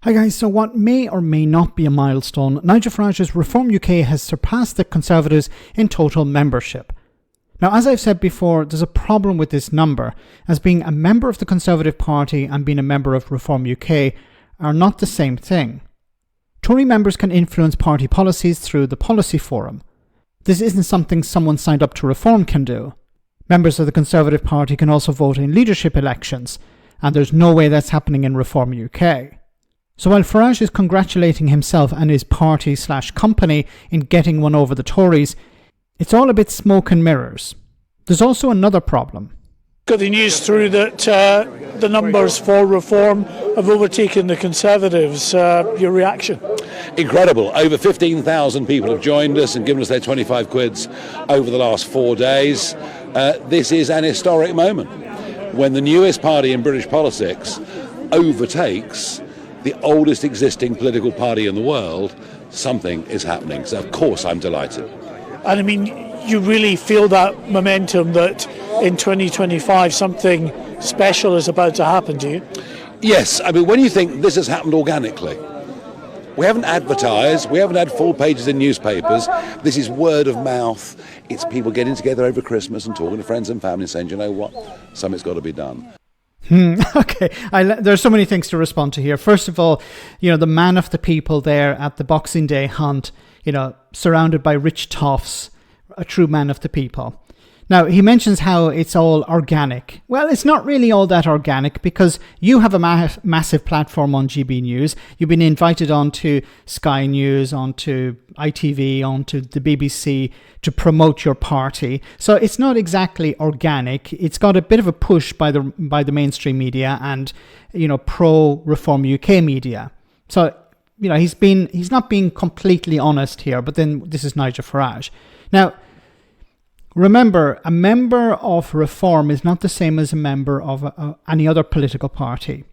Hi guys, so what may or may not be a milestone, Nigel Farage's Reform UK has surpassed the Conservatives in total membership. Now, as I've said before, there's a problem with this number, as being a member of the Conservative Party and being a member of Reform UK are not the same thing. Tory members can influence party policies through the Policy Forum. This isn't something someone signed up to Reform can do. Members of the Conservative Party can also vote in leadership elections, and there's no way that's happening in Reform UK. So while Farage is congratulating himself and his party/company in getting one over the Tories, it's all a bit smoke and mirrors. There's also another problem. Got the news through that the numbers for Reform have overtaken the Conservatives. Your reaction? Incredible. Over 15,000 people have joined us and given us their 25 quids over the last 4 days. This is an historic moment when the newest party in British politics overtakes the oldest existing political party in the world. Something is happening. So, of course, I'm delighted. And I mean, you really feel that momentum that in 2025 something special is about to happen, do you? Yes. I mean, when you think this has happened organically, we haven't advertised, we haven't had full pages in newspapers. This is word of mouth. It's people getting together over Christmas and talking to friends and family and saying, you know what, something's got to be done. Okay, there's so many things to respond to here. First of all, the man of the people there at the Boxing Day hunt, surrounded by rich toffs, a true man of the people. Now, he mentions how it's all organic. Well, it's not really all that organic because you have a massive platform on GB News. You've been invited onto Sky News, onto ITV, onto the BBC to promote your party. So it's not exactly organic. It's got a bit of a push by the mainstream media and, pro-Reform UK media. So, he's not being completely honest here, but then this is Nigel Farage. Now, remember, a member of Reform is not the same as a member of any other political party.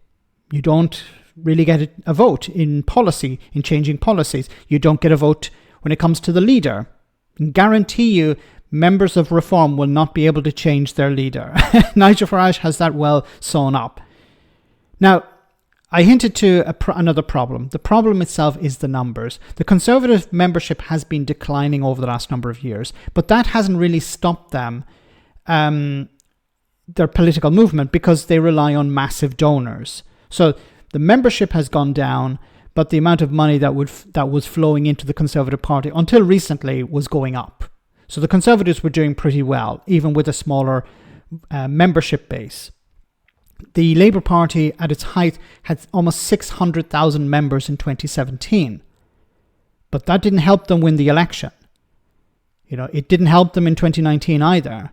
You don't really get a vote in policy, in changing policies. You don't get a vote when it comes to the leader. I can guarantee you, members of Reform will not be able to change their leader. Nigel Farage has that well sewn up. Now, I hinted to another problem. The problem itself is the numbers. The Conservative membership has been declining over the last number of years, but that hasn't really stopped them, their political movement, because they rely on massive donors. So the membership has gone down, but the amount of money that was flowing into the Conservative Party until recently was going up. So the Conservatives were doing pretty well, even with a smaller membership base. The Labour Party at its height had almost 600,000 members in 2017. But that didn't help them win the election. It didn't help them in 2019 either.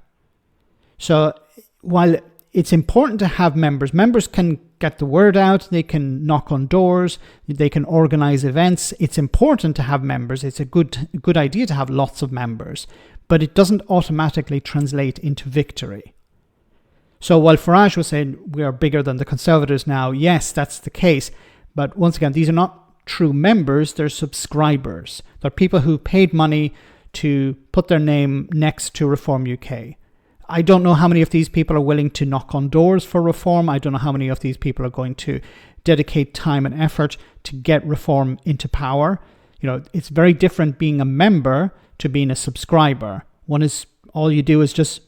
So while it's important to have members can get the word out, they can knock on doors, they can organize events. It's important to have members. It's a good idea to have lots of members, but it doesn't automatically translate into victory. So while Farage was saying we are bigger than the Conservatives now, yes, that's the case. But once again, these are not true members, they're subscribers. They're people who paid money to put their name next to Reform UK. I don't know how many of these people are willing to knock on doors for Reform. I don't know how many of these people are going to dedicate time and effort to get Reform into power. It's very different being a member to being a subscriber. One is, all you do is just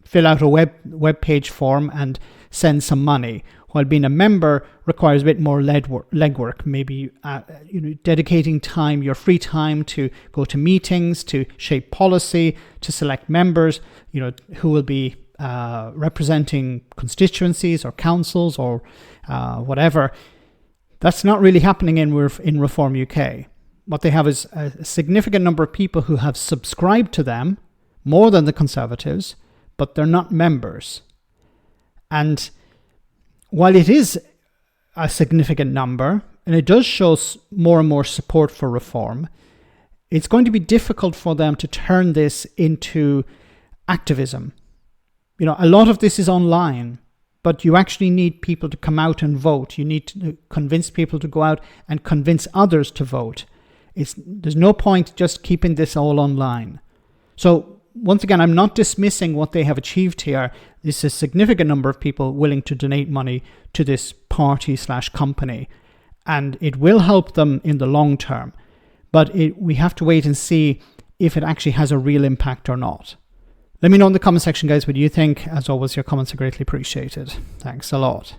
fill out a web page form and send some money, while being a member requires a bit more legwork, maybe dedicating time, your free time, to go to meetings, to shape policy, to select members, who will be representing constituencies or councils or whatever. That's not really happening in Reform UK. What they have is a significant number of people who have subscribed to them, more than the Conservatives, but they're not members. And while it is a significant number, and it does show more and more support for Reform, it's going to be difficult for them to turn this into activism. A lot of this is online, but you actually need people to come out and vote. You need to convince people to go out and convince others to vote. There's no point just keeping this all online. So once again, I'm not dismissing what they have achieved here. This is a significant number of people willing to donate money to this party/company. and it will help them in the long term. But we have to wait and see if it actually has a real impact or not. Let me know in the comment section, guys, what you think. As always, your comments are greatly appreciated. Thanks a lot.